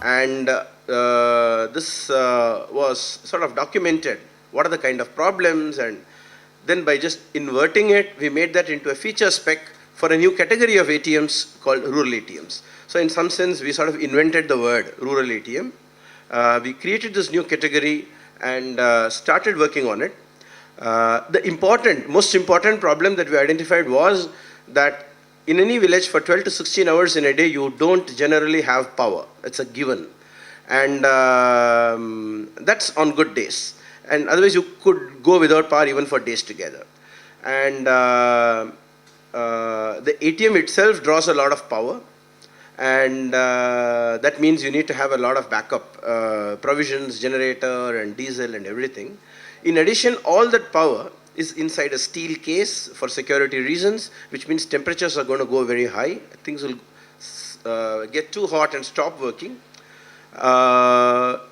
And this was sort of documented. What are the kind of problems? And then by just inverting it, we made that into a feature spec for a new category of ATMs called rural ATMs. So in some sense, we sort of invented the word rural ATM. We created this new category and started working on it. The most important problem that we identified was that in any village for 12 to 16 hours in a day, you don't generally have power. It's a given. And that's on good days. And otherwise, you could go without power even for days together. And the ATM itself draws a lot of power. And that means you need to have a lot of backup provisions, generator and diesel and everything. In addition, all that power is inside a steel case for security reasons, which means temperatures are going to go very high. Things will get too hot and stop working.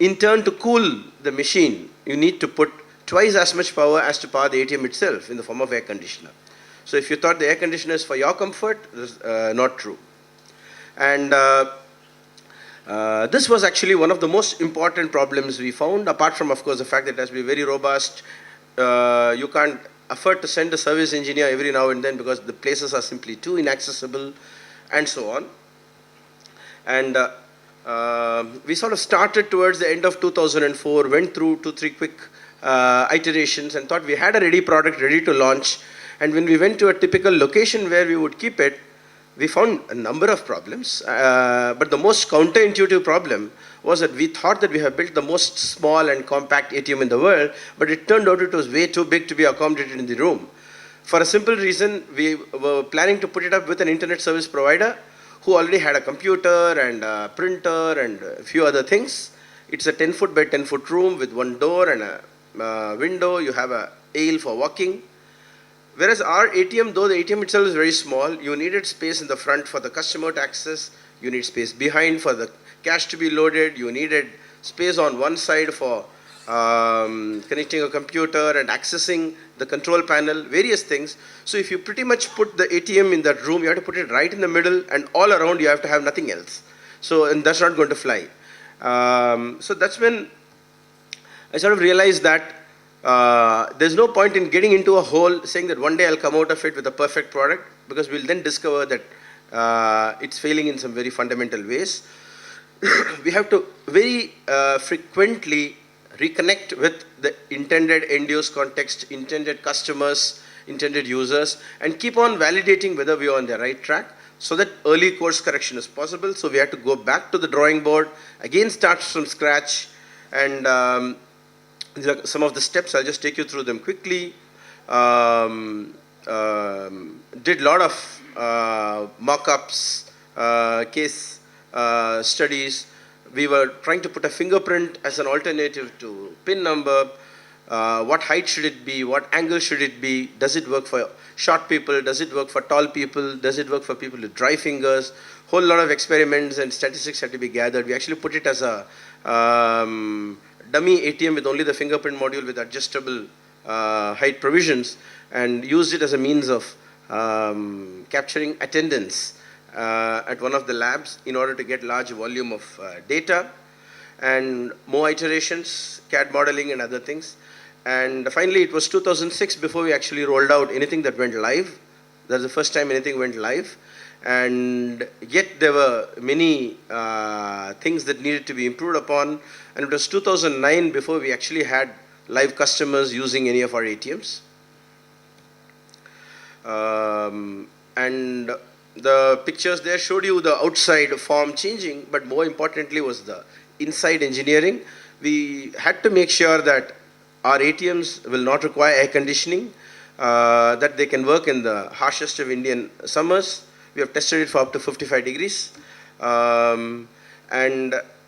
In turn, to cool the machine, you need to put twice as much power as to power the ATM itself in the form of air conditioner. So if you thought the air conditioner is for your comfort, this is not true. And this was actually one of the most important problems we found, apart from, of course, the fact that it has to be very robust. You can't afford to send a service engineer every now and then because the places are simply too inaccessible, and so on. And we sort of started towards the end of 2004, went through 2-3 quick iterations and thought we had a ready product ready to launch. And when we went to a typical location where we would keep it, we found a number of problems. But the most counterintuitive problem was that we thought that we have built the most small and compact ATM in the world, but it turned out it was way too big to be accommodated in the room. For a simple reason, we were planning to put it up with an internet service provider who already had a computer and a printer and a few other things. It's a 10-foot by 10-foot room with one door and a window. You have a aisle for walking. Whereas our ATM, though the ATM itself is very small, you needed space in the front for the customer to access. You need space behind for the cash to be loaded. You needed space on one side for connecting a computer and accessing the control panel, various things. So if you pretty much put the ATM in that room, you have to put it right in the middle, and all around you have to have nothing else. So, and that's not going to fly. So that's when I sort of realized that there's no point in getting into a hole saying that one day I'll come out of it with a perfect product, because we'll then discover that it's failing in some very fundamental ways. We have to very frequently reconnect with the intended end-use context, intended customers, intended users, and keep on validating whether we are on the right track so that early course correction is possible. So we have to go back to the drawing board, again start from scratch, and these are some of the steps. I'll just take you through them quickly. Did a lot of mock-ups, case studies. We were trying to put a fingerprint as an alternative to PIN number. What height should it be? What angle should it be? Does it work for short people? Does it work for tall people? Does it work for people with dry fingers? Whole lot of experiments and statistics had to be gathered. We actually put it as a dummy ATM with only the fingerprint module with adjustable height provisions, and used it as a means of capturing attendance at one of the labs in order to get large volume of data, and more iterations, CAD modeling and other things. And finally, it was 2006 before we actually rolled out anything that went live. That's the first time anything went live. And yet there were many things that needed to be improved upon. And it was 2009 before we actually had live customers using any of our ATMs. And the pictures there showed you the outside form changing, but more importantly was the inside engineering. We had to make sure that our ATMs will not require air conditioning, that they can work in the harshest of Indian summers. We have tested it for up to 55 degrees. And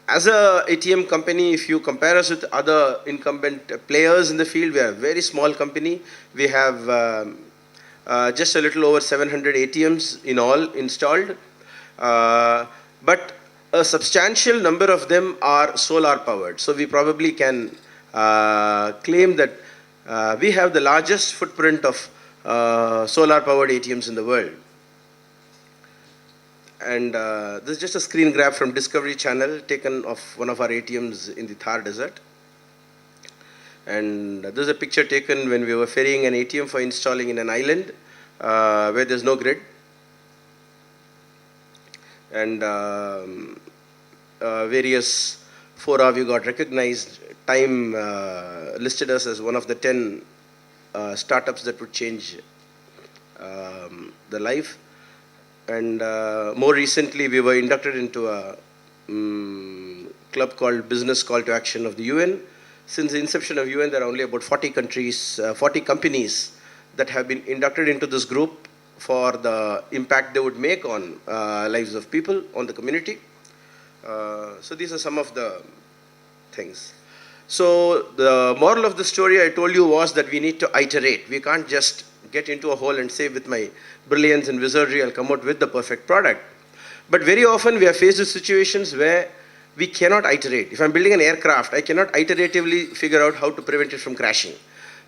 as a ATM company, if you compare us with other incumbent players in the field, we are a very small company. We have just a little over 700 ATMs in all installed. But a substantial number of them are solar powered. So we probably can claim that we have the largest footprint of solar powered ATMs in the world. And this is just a screen grab from Discovery Channel taken of one of our ATMs in the Thar Desert. And this is a picture taken when we were ferrying an ATM for installing in an island where there's no grid. And various fora we got recognized. Time listed us as one of the 10 startups that would change the life. And more recently, we were inducted into a club called Business Call to Action of the UN. Since the inception of UN, there are only about 40 countries, 40 companies that have been inducted into this group for the impact they would make on lives of people, on the community. So these are some of the things. So the moral of the story I told you was that we need to iterate. We can't just get into a hole and say with my brilliance and wizardry I'll come out with the perfect product. But very often we are faced with situations where we cannot iterate. If I'm building an aircraft, I cannot iteratively figure out how to prevent it from crashing.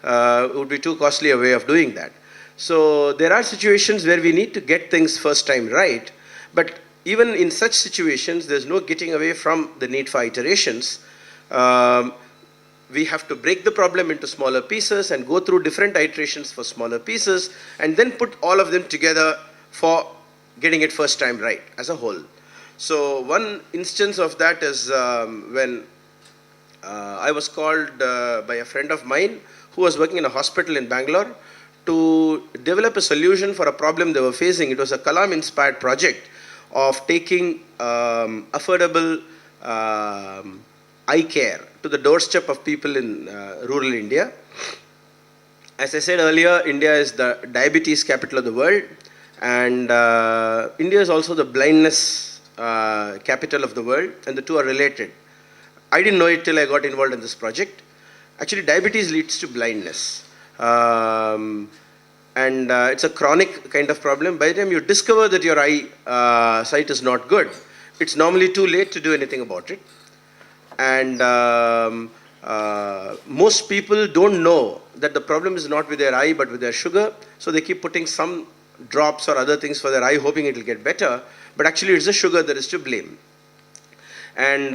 It would be too costly a way of doing that. So there are situations where we need to get things first time right, but even in such situations, there's no getting away from the need for iterations. We have to break the problem into smaller pieces and go through different iterations for smaller pieces and then put all of them together for getting it first time right as a whole. So one instance of that is when I was called by a friend of mine who was working in a hospital in Bangalore to develop a solution for a problem they were facing. It was a Kalam-inspired project of taking affordable eye care to the doorstep of people in rural India. As I said earlier, India is the diabetes capital of the world, and India is also the blindness capital of the world, and the two are related. I didn't know it till I got involved in this project. Actually, diabetes leads to blindness. And it's a chronic kind of problem. By the time you discover that your eye sight is not good, it's normally too late to do anything about it. And most people don't know that the problem is not with their eye but with their sugar, so they keep putting some drops or other things for their eye hoping it will get better, but actually it's the sugar that is to blame. And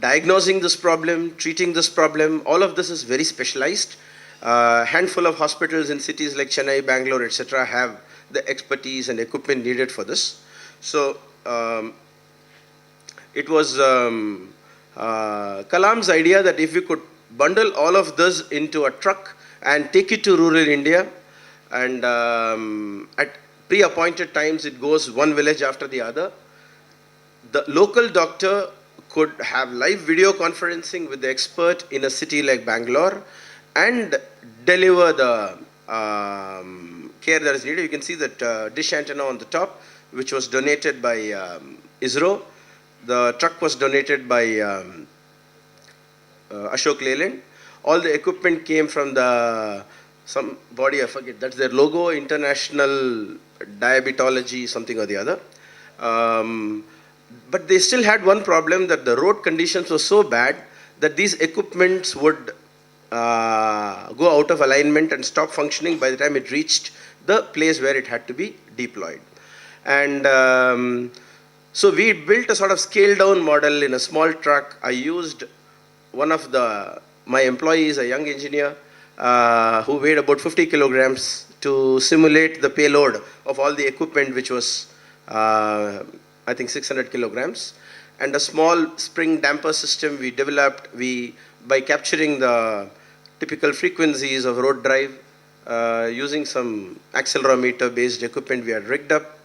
diagnosing this problem, treating this problem, all of this is very specialized. Handful of hospitals in cities like Chennai, Bangalore, etc. have the expertise and equipment needed for this. So it was Kalam's idea that if we could bundle all of this into a truck and take it to rural India, and at pre-appointed times it goes one village after the other, the local doctor could have live video conferencing with the expert in a city like Bangalore and deliver the care that is needed. You can see that dish antenna on the top, which was donated by ISRO. The truck was donated by Ashok Leyland. All the equipment came from some body, I forget, that's their logo, International Diabetology, something or the other. But they still had one problem, that the road conditions were so bad that these equipments would go out of alignment and stop functioning by the time it reached the place where it had to be deployed. And so we built a sort of scaled down model in a small truck. I used one of my employees, a young engineer, who weighed about 50 kilograms to simulate the payload of all the equipment, which was, I think, 600 kilograms. And a small spring damper system we developed by capturing the typical frequencies of road drive, using some accelerometer based equipment we had rigged up.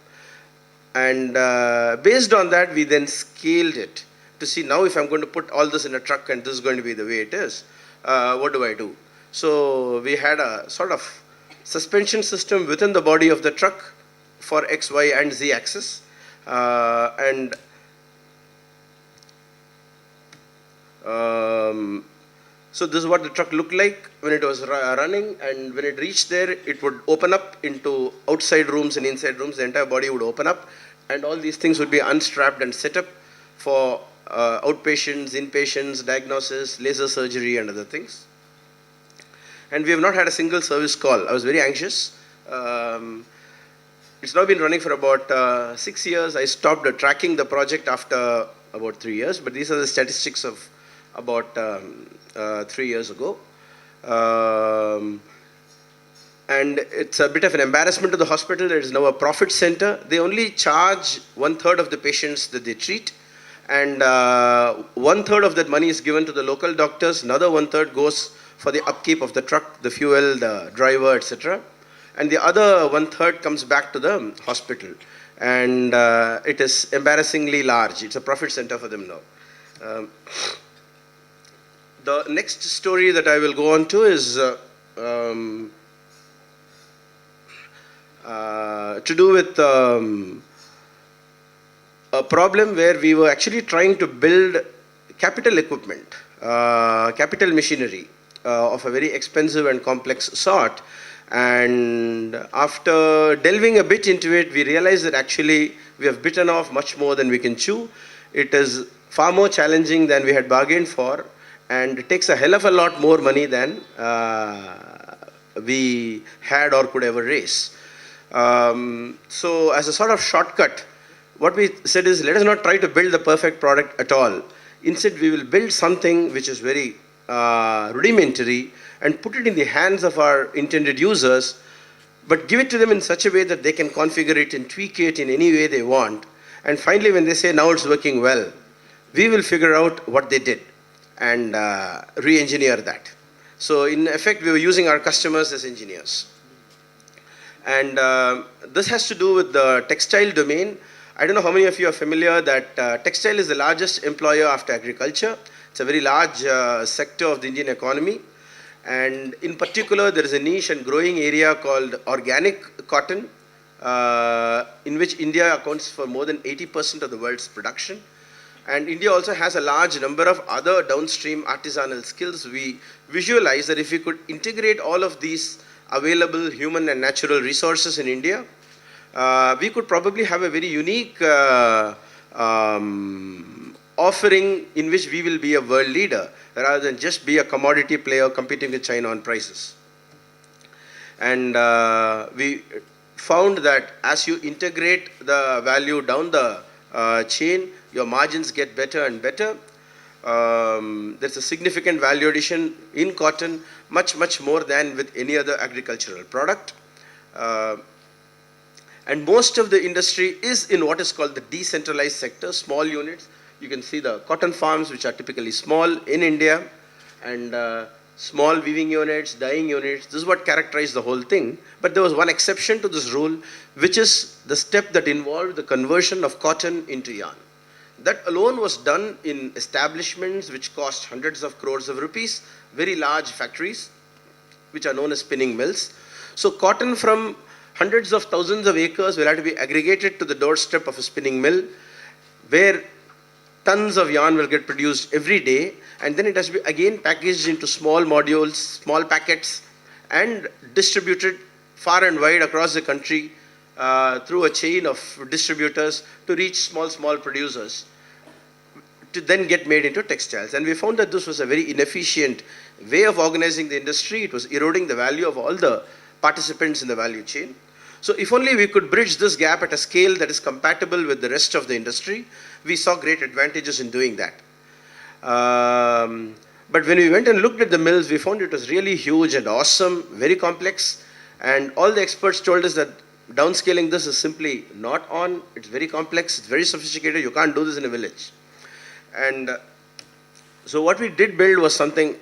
And based on that, we then scaled it to see now if I'm going to put all this in a truck and this is going to be the way it is, what do I do? So we had a sort of suspension system within the body of the truck for X, Y, and Z axis. So this is what the truck looked like when it was running, and when it reached there, it would open up into outside rooms and inside rooms. The entire body would open up, and all these things would be unstrapped and set up for outpatients, inpatients, diagnosis, laser surgery, and other things. And we have not had a single service call. I was very anxious. it's now been running for about 6 years. I stopped tracking the project after about 3 years, but these are the statistics of about 3 years ago. And it's a bit of an embarrassment to the hospital. It is now a profit center. They only charge 1/3 of the patients that they treat, and 1/3 of that money is given to the local doctors. Another 1/3 goes for the upkeep of the truck, the fuel, the driver, etc. And the other 1/3 comes back to the hospital. And it is embarrassingly large. It's a profit center for them now. The next story that I will go on to is to do with a problem where we were actually trying to build capital equipment, capital machinery of a very expensive and complex sort. And after delving a bit into it, we realized that actually we have bitten off much more than we can chew. It is far more challenging than we had bargained for, and it takes a hell of a lot more money than we had or could ever raise. So as a sort of shortcut, what we said is, let us not try to build the perfect product at all. Instead, we will build something which is very rudimentary and put it in the hands of our intended users, but give it to them in such a way that they can configure it and tweak it in any way they want. And finally, when they say, now it's working well, we will figure out what they did and re-engineer that. So in effect, we were using our customers as engineers. And this has to do with the textile domain. I don't know how many of you are familiar that textile is the largest employer after agriculture. It's a very large sector of the Indian economy. And in particular, there is a niche and growing area called organic cotton, in which India accounts for more than 80% of the world's production. And India also has a large number of other downstream artisanal skills. We visualize that if we could integrate all of these available human and natural resources in India, we could probably have a very unique offering in which we will be a world leader rather than just be a commodity player competing with China on prices. And we found that as you integrate the value down the chain, your margins get better and better. There's a significant value addition in cotton, much more than with any other agricultural product. And most of the industry is in what is called the decentralized sector, small units. You can see the cotton farms, which are typically small in India, and small weaving units, dyeing units. This is what characterized the whole thing. But there was one exception to this rule, which is the step that involved the conversion of cotton into yarn. That alone was done in establishments which cost hundreds of crores of rupees, very large factories, which are known as spinning mills. So cotton from hundreds of thousands of acres will have to be aggregated to the doorstep of a spinning mill, where tons of yarn will get produced every day, and then it has to be again packaged into small modules, small packets, and distributed far and wide across the country through a chain of distributors to reach small producers, to then get made into textiles. And we found that this was a very inefficient way of organizing the industry. It was eroding the value of all the participants in the value chain. So if only we could bridge this gap at a scale that is compatible with the rest of the industry, we saw great advantages in doing that. But when we went and looked at the mills, we found it was really huge and awesome, very complex. And all the experts told us that downscaling this is simply not on. It's very complex, it's very sophisticated. You can't do this in a village. And so what we did build was something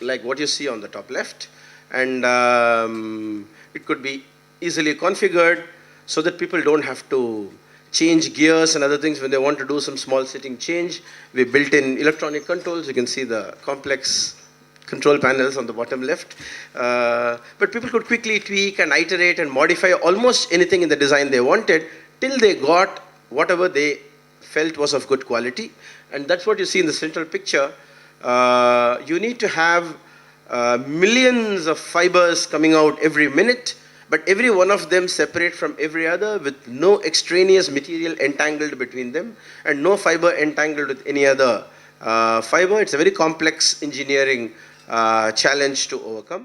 like what you see on the top left. And it could be easily configured so that people don't have to change gears and other things when they want to do some small setting change. We built in electronic controls. You can see the complex control panels on the bottom left. But people could quickly tweak and iterate and modify almost anything in the design they wanted till they got whatever they felt was of good quality. And that's what you see in the central picture. You need to have millions of fibers coming out every minute, but every one of them separate from every other with no extraneous material entangled between them and no fiber entangled with any other fiber. It's a very complex engineering challenge to overcome.